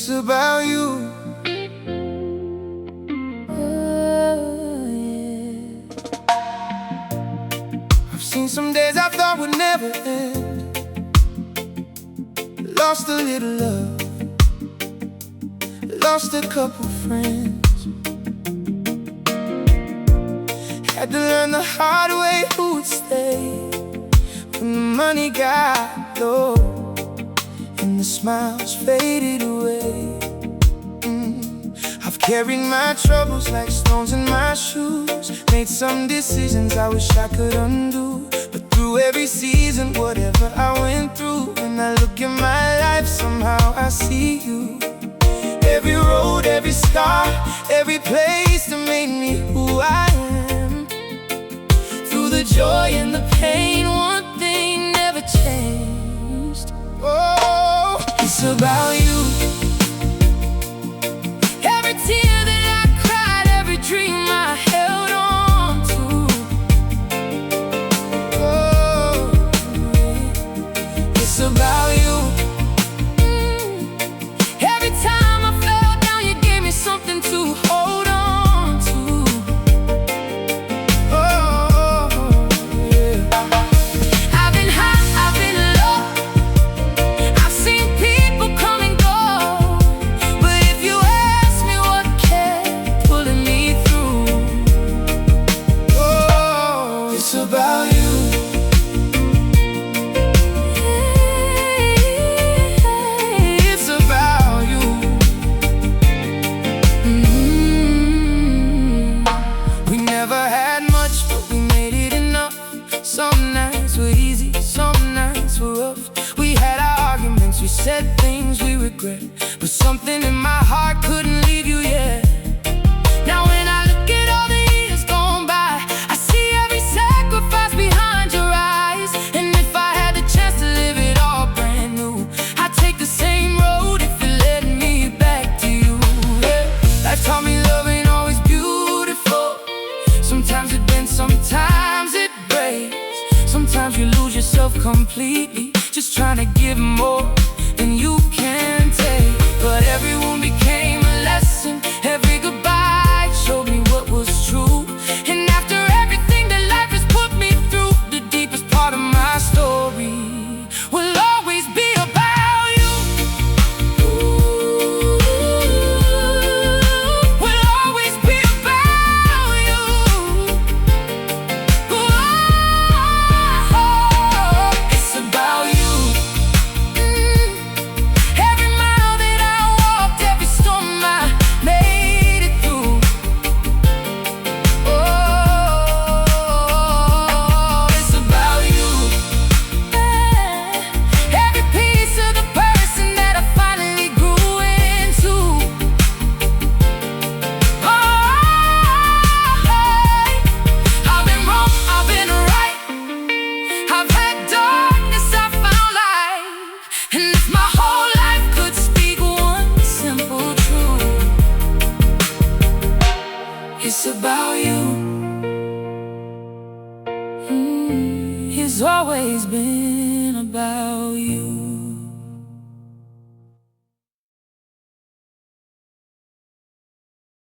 It's about you. Oh, yeah. I've seen some days I thought would never end. Lost a little love, lost a couple friends. Had to learn the hard way who would stay when the money got low and the smiles faded away. I've carried my troubles like stones in my shoes, made some decisions I wish I could undo. But through every season, whatever I went through, when I look at my life, somehow I see you. Every road, every scar, every place that made me who I am. Through the joy and the pain, one thing never changed. Oh, it's about you. Every tear that I cried, every dream I held on to. Oh, it's about you. Every time I fell down, you gave me something to hold on to. Oh, yeah. I've been high, I've been low, I've seen people come and go, but if you ask me what kept pulling me through, oh, it's about you. It's about you. We never had much, but we made it enough. Some nights were easy, some nights were rough. We had our arguments, we said things we regret, but something in my heart couldn't leave you yet. Now when I look at all the years gone by, I see every sacrifice behind your eyes. And if I had the chance to live it all brand new, I'd take the same road if it led me back to you. Yeah. Life taught me love ain't always beautiful. Sometimes it bends, sometimes it breaks. Sometimes you lose yourself completely, just trying to give more than you can take. But every wound became a lesson, every goodbye showed me what was true. And after everything that life has put me through, the deepest part of my story will always be about you. Will always be about you. It's about you. Every mile that I walked, every storm I made it through. Oh, it's about you. Every piece of the person that I finally grew into. Oh, I've been wrong, I've been right. I've had darkness, I found light. And if my whole life could speak one simple truth, it's about you. It's always been about you.